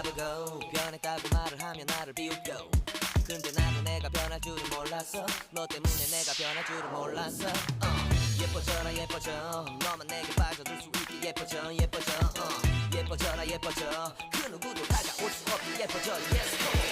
바보고 변했다고 말을 하면 나를 비웃고 근데 나도 내가 변할 줄은 몰랐어 너 때문에 내가 변할 줄은 몰랐어 예뻐져라 예뻐져 너만 내게 빠져들 수 있게 예뻐져 예뻐져 예뻐져라 예뻐져 그 누구도 다가올 수 없게 예뻐져 Yes